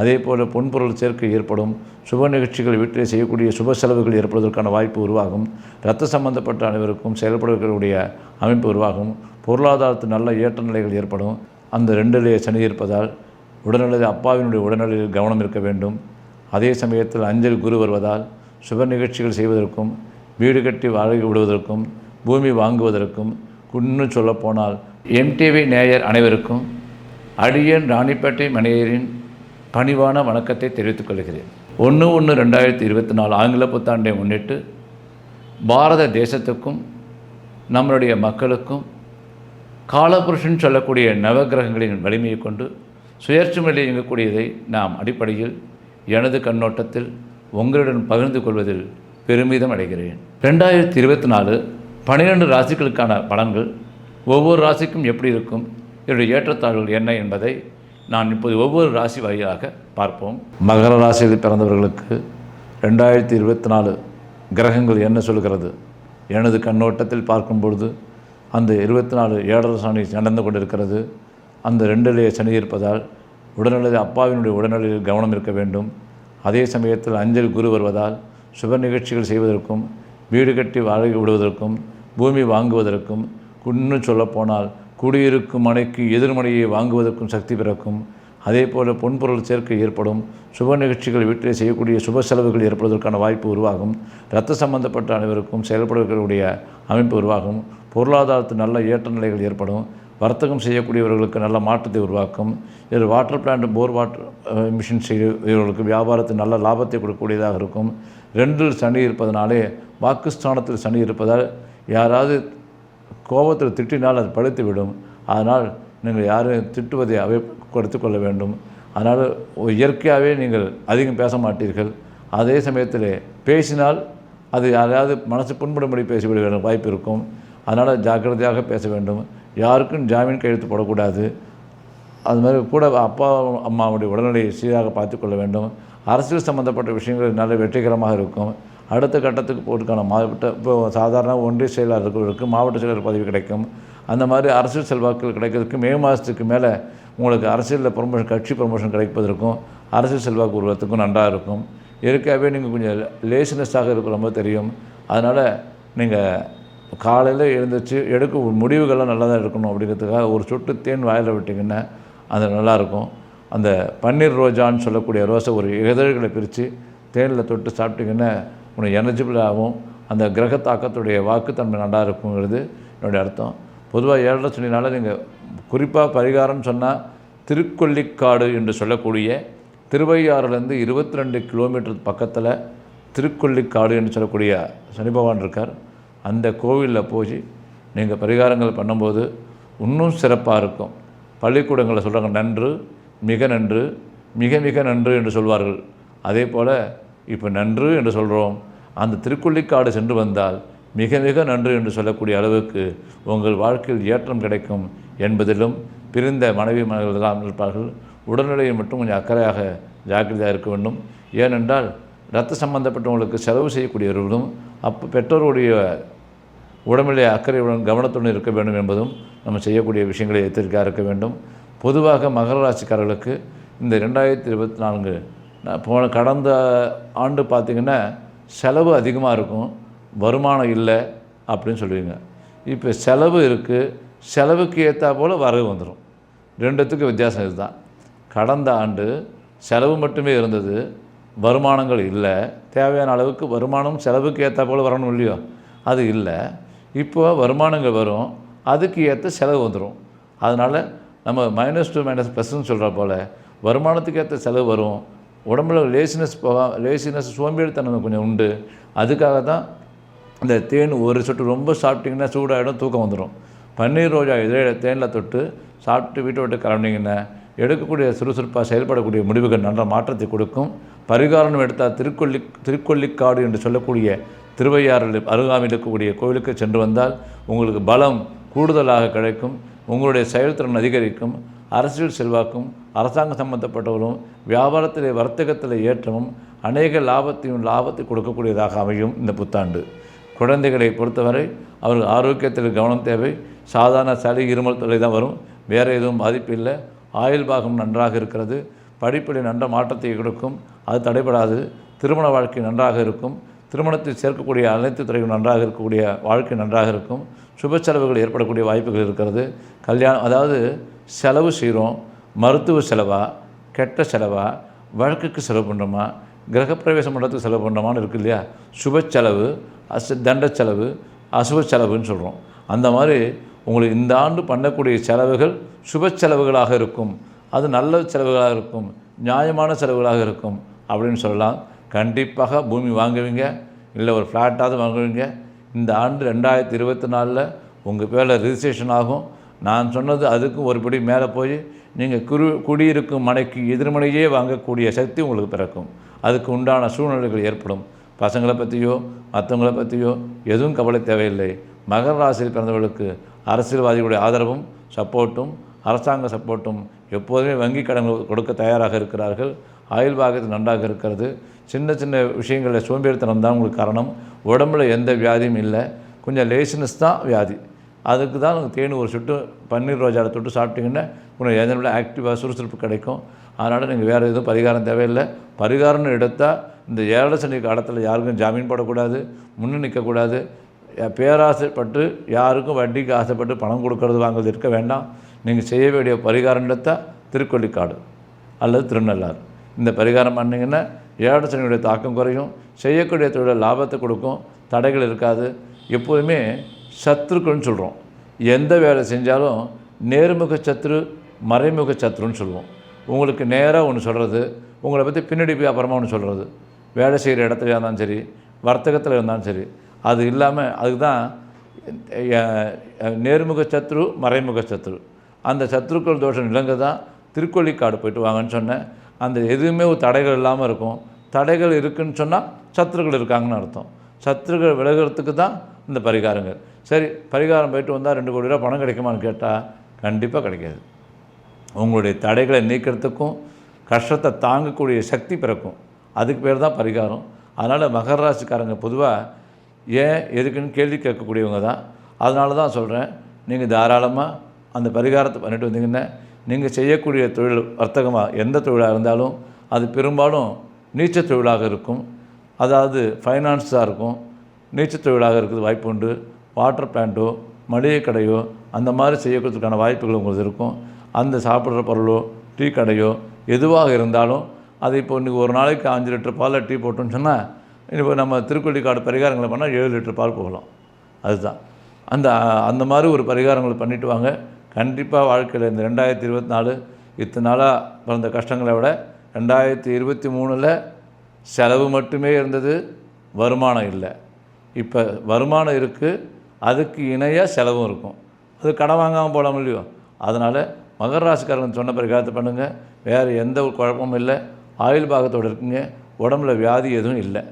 அதே போல் பொன்பொருள் சேர்க்கை ஏற்படும். சுப நிகழ்ச்சிகள் வீட்டிலே செய்யக்கூடிய சுப செலவுகள் ஏற்படுவதற்கான வாய்ப்பு உருவாகும். இரத்த சம்பந்தப்பட்ட அனைவருக்கும் செயல்படக்கூடிய அமைப்பு உருவாகும். பொருளாதாரத்தில் நல்ல ஏற்ற நிலைகள் ஏற்படும். அந்த 2லே சனி இருப்பதால் உடல்நிலை அப்பாவினுடைய உடல்நிலையில் கவனம் இருக்க வேண்டும். அதே சமயத்தில் அஞ்சல் குரு வருவதால் சுப நிகழ்ச்சிகள் செய்வதற்கும் வீடு கட்டி வாடகை விடுவதற்கும் பூமி வாங்குவதற்கும் இன்னும் சொல்லப்போனால் எம்டிவி நேயர் அனைவருக்கும் அடியன் ராணிப்பேட்டை மணியரின் பணிவான வணக்கத்தை தெரிவித்துக் கொள்கிறேன். 1/1/2024 ஆங்கில புத்தாண்டை முன்னிட்டு பாரத தேசத்துக்கும் நம்மளுடைய மக்களுக்கும் காலபுருஷன் சொல்லக்கூடிய நவகிரகங்களின் வலிமையை கொண்டு சுயேட்சை முறையில் இயங்கக்கூடியதை நாம் அடிப்படையில் எனது கண்ணோட்டத்தில் உங்களுடன் பகிர்ந்து கொள்வதில் பெருமிதம் அடைகிறேன். 2024 12 ராசிகளுக்கான பலன்கள் ஒவ்வொரு ராசிக்கும் எப்படி இருக்கும், இதனுடைய ஏற்றத்தாழ்வுகள் என்ன என்பதை நான் இப்போது ஒவ்வொரு ராசி வாயிலாக பார்ப்போம். மகர ராசியில் பிறந்தவர்களுக்கு 2024 கிரகங்கள் என்ன சொல்கிறது எனது கண்ணோட்டத்தில் பார்க்கும் பொழுது அந்த 24 ஏழரை சனி நடந்து கொண்டிருக்கிறது. அந்த 2லே சனி இருப்பதால் உடல்நிலை அப்பாவினுடைய உடல்நிலையில் கவனம் இருக்க வேண்டும். அதே சமயத்தில் அஞ்சல் குரு வருவதால் சுப நிகழ்ச்சிகள் செய்வதற்கும் வீடு கட்டி வாடகை விடுவதற்கும் பூமி வாங்குவதற்கும் இன்னும் சொல்லப்போனால் குடியிருக்கும் மனைக்கு எதிர்மனையை வாங்குவதற்கும் சக்தி பிறக்கும். அதே போல் பொன்பொருள் சேர்க்கை ஏற்படும். சுப நிகழ்ச்சிகள் வீட்டிலே செய்யக்கூடிய சுப செலவுகள் ஏற்படுவதற்கான வாய்ப்பு உருவாகும். இரத்த சம்பந்தப்பட்ட அனைவருக்கும் செயல்படக்கூடிய அமைப்பு உருவாகும். பொருளாதாரத்தில் நல்ல ஏற்ற நிலைகள் ஏற்படும். வர்த்தகம் செய்யக்கூடியவர்களுக்கு நல்ல மாற்றத்தை உருவாக்கும். இதில் வாட்டர் பிளான்ட் போர் வாட்டர் மிஷின் செய்கிறவர்களுக்கு வியாபாரத்தில் நல்ல லாபத்தை கொடுக்கக்கூடியதாக இருக்கும். 2ல் சனி இருப்பதனாலே வாக்குஸ்தானத்தில் சனி இருப்பதால் யாராவது கோபத்தில் திட்டினால் அது பழுத்து விடும். அதனால் நீங்கள் யாரும் திட்டுவதை எடுத்துக்கொள்ள வேண்டும். அதனால் இயற்கையாகவே நீங்கள் அதிகம் பேச மாட்டீர்கள். அதே சமயத்தில் பேசினால் அது யாராவது மனசு புண்படும்படி பேசிவிட வாய்ப்பு இருக்கும். அதனால் ஜாக்கிரதையாக பேச வேண்டும். யாருக்கும் ஜாமீன் கையெழுத்து போடக்கூடாது. அது மாதிரி கூட அப்பா அம்மாவுடைய உடல்நிலையை சீராக பார்த்துக்கொள்ள வேண்டும். அரசியல் சம்பந்தப்பட்ட விஷயங்கள் நல்ல வெற்றிகரமாக இருக்கும். அடுத்த கட்டத்துக்கு போட்டுக்கான மாவட்ட இப்போ சாதாரண ஒன்றிய செயலாளர்களுக்கு மாவட்ட செயலர் பதவி கிடைக்கும். அந்த மாதிரி அரசியல் செல்வாக்குகள் கிடைக்கிறதுக்கு மே மாதத்துக்கு மேலே உங்களுக்கு அரசியலில் ப்ரொமோஷன் கட்சி ப்ரொமோஷன் கிடைப்பதற்கும் அரசியல் செல்வாக்கு உருவத்துக்கும் நன்றாக இருக்கும். இயற்கையாகவே நீங்கள் கொஞ்சம் லேசினஸாக இருக்கிற மாதிரி தெரியும். அதனால் நீங்கள் காலையில் எழுந்திரிச்சு எடுக்க முடிவுகள்லாம் நல்லா தான் இருக்கணும். அப்படிங்கிறதுக்காக ஒரு சொட்டு தேன் வாயில் விட்டிங்கன்னா அது நல்லாயிருக்கும். அந்த பன்னீர் ரோஜான்னு சொல்லக்கூடிய ரோஸை ஒரு இதழ்களை பிரித்து தேனில் தொட்டு சாப்பிட்டிங்கன்னா உனக்கு எனர்ஜிபிளாகவும் அந்த கிரக தாக்கத்துடைய வாக்குத்தன்மை நல்லா இருக்குங்கிறது என்னுடைய அர்த்தம். பொதுவாக 7 சனினால நீங்கள் குறிப்பாக பரிகாரம்னு சொன்னால் திருக்கொல்லிக்காடு என்று சொல்லக்கூடிய திருவையாறுலேருந்து 22 கிலோமீட்டர் பக்கத்தில் திருக்கொல்லிக்காடு என்று சொல்லக்கூடிய சனி பகவான் இருக்கார். அந்த கோவிலில் போய் நீங்கள் பரிகாரங்கள் பண்ணும்போது இன்னும் சிறப்பாக இருக்கும். பள்ளிக்கூடங்களில் சொல்கிறாங்க நன்று, மிக நன்று, மிக மிக நன்று என்று சொல்வார்கள். அதே போல் இப்போ நன்று என்று சொல்கிறோம். அந்த திருக்கொல்லிக்காடு சென்று வந்தால் மிக மிக நன்று என்று சொல்லக்கூடிய அளவுக்கு உங்கள் வாழ்க்கையில் ஏற்றம் கிடைக்கும் என்பதிலும் பிரிந்த மனைவி மகள்தான் இருப்பார்கள். உடல்நிலையை மட்டும் கொஞ்சம் அக்கறையாக ஜாக்கிரதையாக இருக்க வேண்டும். ஏனென்றால் இரத்த சம்பந்தப்பட்டவங்களுக்கு செலவு செய்யக்கூடியவர்களும் பெற்றோருடைய உடம்பிலே அக்கறையுடன் கவனத்துடன் இருக்க வேண்டும் என்பதும் நம்ம செய்யக்கூடிய விஷயங்களை எச்சரிக்கையாக இருக்க வேண்டும். பொதுவாக மகர ராசிக்காரர்களுக்கு இந்த 2024 கடந்த ஆண்டு பார்த்திங்கன்னா செலவு அதிகமாக இருக்கும், வருமானம் இல்லை அப்படின்னு சொல்லுவீங்க. இப்போ செலவு இருக்குது, செலவுக்கு ஏற்றா போல் வரவு வந்துடும். 2த்துக்கு வித்தியாசம் இதுதான். கடந்த ஆண்டு செலவு மட்டுமே இருந்தது, வருமானங்கள் இல்லை. தேவையான அளவுக்கு வருமானம் செலவுக்கு ஏற்றா போல் வரணும் இல்லையோ, அது இல்லை. இப்போ வருமானங்கள் வரும், அதுக்கு ஏற்ற செலவு வந்துடும். அதனால் நம்ம -2 -+ன்னு சொல்கிற போல் வருமானத்துக்கு ஏற்ற செலவு வரும். உடம்புல லேசினஸ் சோம்பேறித்தனம் கொஞ்சம் உண்டு. அதுக்காக தான் இந்த தேன் ஒரு சொட்டு ரொம்ப சாப்பிட்டிங்கன்னா சூடாகிடும், தூக்கம் வந்துடும். பன்னீர் ரோஜா இதழை தேனில் தொட்டு சாப்பிட்டு வீட்டை விட்டு கிளம்பிங்கன்னா எடுக்கக்கூடிய சுறுசுறுப்பாக செயல்படக்கூடிய முடிவுகள் நல்ல மாற்றத்தை கொடுக்கும். பரிகாரம் எடுத்தால் திருக்கொல்லிக்காடு என்று சொல்லக்கூடிய திருவையாறில் அருகாமையில் இருக்கக்கூடிய கோவிலுக்கு சென்று வந்தால் உங்களுக்கு பலம் கூடுதலாக கிடைக்கும். உங்களுடைய செயல்திறன் அதிகரிக்கும். அரசியல் செல்வாக்கும் அரசாங்கம் சம்பந்தப்பட்டவரும் வியாபாரத்திலே வர்த்தகத்தில் ஏற்றமும் அநேக லாபத்தை கொடுக்கக்கூடியதாக அமையும் இந்த புத்தாண்டு. குழந்தைகளை பொறுத்தவரை அவர்கள் ஆரோக்கியத்தில் கவனம் தேவை. சாதாரண சளி இருமல் தொல்லை தான் வரும், வேறு எதுவும் பாதிப்பு இல்லை. ஆயுள் பாகம் நன்றாக இருக்கிறது. படிப்பில் நல்ல மாற்றத்தை கொடுக்கும், அது தடைபடாது. திருமண வாழ்க்கை நன்றாக இருக்கும். திருமணத்தில் சேர்க்கக்கூடிய அனைத்து துறைகளும் நன்றாக இருக்கக்கூடிய வாழ்க்கை நன்றாக இருக்கும். சுப செலவுகள் ஏற்படக்கூடிய வாய்ப்புகள் இருக்கிறது. கல்யாணம் அதாவது செலவு செய்கிறோம், மருத்துவ செலவா, கெட்ட செலவா, வழக்குக்கு செலவு பண்ணுறோமா, கிரகப்பிரவேசம் பண்ணுறதுக்கு செலவு பண்ணுறோமான்னு இருக்குது இல்லையா? சுப செலவு, தண்ட செலவு, அசுப செலவுன்னு சொல்கிறோம். அந்த மாதிரி உங்களுக்கு இந்த ஆண்டு பண்ணக்கூடிய செலவுகள் சுப செலவுகளாக இருக்கும். அது நல்ல செலவுகளாக இருக்கும், நியாயமான செலவுகளாக இருக்கும் அப்படின்னு சொல்லலாம். கண்டிப்பாக பூமி வாங்குவீங்க, இல்லை ஒரு ஃப்ளாட்டாவது வாங்குவீங்க. இந்த ஆண்டு 2024 உங்கள் பேரில் ரிஜிஸ்ட்ரேஷன் ஆகும். நான் சொன்னது அதுக்கும் ஒருபடி மேலே போய் நீங்கள் குடியிருக்கும் மனைக்கு எதிர்மனையே வாங்கக்கூடிய சக்தி உங்களுக்கு பிறக்கும். அதுக்கு உண்டான சூழ்நிலைகள் ஏற்படும். பசங்களை பற்றியோ மற்றவங்களை பற்றியோ எதுவும் கவலை தேவையில்லை. மகர ராசியில் பிறந்தவர்களுக்கு அரசியல்வாதிகளுடைய ஆதரவும் சப்போர்ட்டும் அரசாங்க சப்போர்ட்டும் எப்போதுமே வங்கி கடன்கள் கொடுக்க தயாராக இருக்கிறார்கள். ஆயுள் பாகத்தில் நன்றாக இருக்கிறது. சின்ன சின்ன விஷயங்களில் சோம்பேறித்தனம் தான் உங்களுக்கு காரணம். உடம்புல எந்த வியாதியும் இல்லை, கொஞ்சம் லேசினஸ் தான் வியாதி. அதுக்கு தான் தேன் ஒரு சுட்டு பன்னீர் ரோஜாவை தொட்டு சாப்பிட்டீங்கன்னா கொஞ்சம் எதனால ஆக்டிவாக சுறுசுறுப்பு கிடைக்கும். அதனால் நீங்கள் வேறு எதுவும் பரிகாரம் தேவையில்லை. பரிகாரம்னு எடுத்தால் இந்த 7 சனி காலத்தில் யாருக்கும் ஜாமீன் போடக்கூடாது, முன்னே நிற்கக்கூடாது. பேராசைப்பட்டு யாருக்கும் வட்டிக்கு ஆசைப்பட்டு பணம் கொடுக்கறது வாங்குறது இருக்க வேண்டாம். நீங்கள் செய்ய வேண்டிய பரிகாரம் எடுத்தால் திருக்கொள்ளிக்காடு அல்லது திருநள்ளாறு. இந்த பரிகாரம் பண்ணிங்கன்னா 7 சனியுடைய தாக்கம் குறையும், செய்யக்கூடிய தொழில் லாபத்தை கொடுக்கும், தடைகள் இருக்காது. எப்போதுமே சத்துருக்கள்னு சொல்கிறோம். எந்த வேலை செஞ்சாலும் நேர்முக சத்துரு மறைமுக சத்துருன்னு சொல்லுவோம். உங்களுக்கு நேராக ஒன்று சொல்கிறது, உங்களை பற்றி பின்னாடி போய் அப்புறமா ஒன்று சொல்கிறது. வேலை செய்கிற இடத்துல இருந்தாலும் சரி, வர்த்தகத்தில் இருந்தாலும் சரி, அது இல்லாமல் அதுக்கு தான் நேர்முக சத்துரு மறைமுக சத்துரு. அந்த சத்துருக்கள் தோஷம் நிலங்க தான் திருக்கொள்ளிக்காடு போய்ட்டு வாங்கன்னு சொன்னேன். அந்த எதுவுமே ஒரு தடைகள் இல்லாமல் இருக்கும். தடைகள் இருக்குதுன்னு சொன்னால் சத்துருக்கள் இருக்காங்கன்னு அர்த்தம். சத்துருக்கள் விலகிறதுக்கு தான் இந்த பரிகாரங்கள். சரி, பரிகாரம் போய்ட்டு வந்தால் 2 கோடி ரூபா பணம் கிடைக்குமான்னு கேட்டால் கண்டிப்பாக கிடைக்காது. உங்களுடைய தடைகளை நீக்கிறதுக்கும் கஷ்டத்தை தாங்கக்கூடிய சக்தி பிறக்கும். அதுக்கு பேர் தான் பரிகாரம். அதனால் மகர ராசிக்காரங்க பொதுவாக ஏன் எதுக்குன்னு கேள்வி கேட்கக்கூடியவங்க தான். அதனால தான் சொல்கிறேன், நீங்கள் தாராளமாக அந்த பரிகாரத்தை பண்ணிட்டு வந்தீங்கன்னா நீங்கள் செய்யக்கூடிய தொழில் வர்த்தகமாக எந்த தொழிலாக இருந்தாலும் அது பெரும்பாலும் நீச்சல் தொழிலாக இருக்கும். அதாவது ஃபைனான்ஸாக இருக்கும், நீச்சல் தொழிலாக இருக்கிறது வாய்ப்பு உண்டு. வாட்டர் பிளான்ட்டோ மளிகை கடையோ அந்த மாதிரி செய்யறதுக்கான வாய்ப்புகள் உங்களுக்கு இருக்கும். அந்த சாப்பிட்ற பொருளோ டீ கடையோ எதுவாக இருந்தாலும் அது இப்போ இன்றைக்கி ஒரு நாளைக்கு 5 லிட்டர் பாலில் டீ போட்டோன்னு சொன்னால் இப்போ நம்ம திருக்கொள்ளிக்காடு பரிகாரங்களை பண்ணால் 7 லிட்டர் பால் போகலாம். அதுதான் அந்த மாதிரி ஒரு பரிகாரங்களை பண்ணிவிட்டு வாங்க. கண்டிப்பாக வாழ்க்கையில் இந்த 2024 இத்தனை நாளாக பிறந்த கஷ்டங்களை விட 2023 செலவு மட்டுமே இருந்தது, வருமானம் இல்லை. இப்போ வருமானம் இருக்குது, அதுக்கு இணையாக செலவும் இருக்கும். அது கடன் வாங்காமல் போடாமல் இல்லையோ. அதனால் மகர ராசிக்காரங்க சொன்ன பரிகாரத்தை பண்ணுங்கள். வேறு எந்த ஒரு குழப்பமும் இல்லை. ஆயுள் பாகத்தோடு இருக்குங்க. உடம்புல வியாதி எதுவும் இல்லை.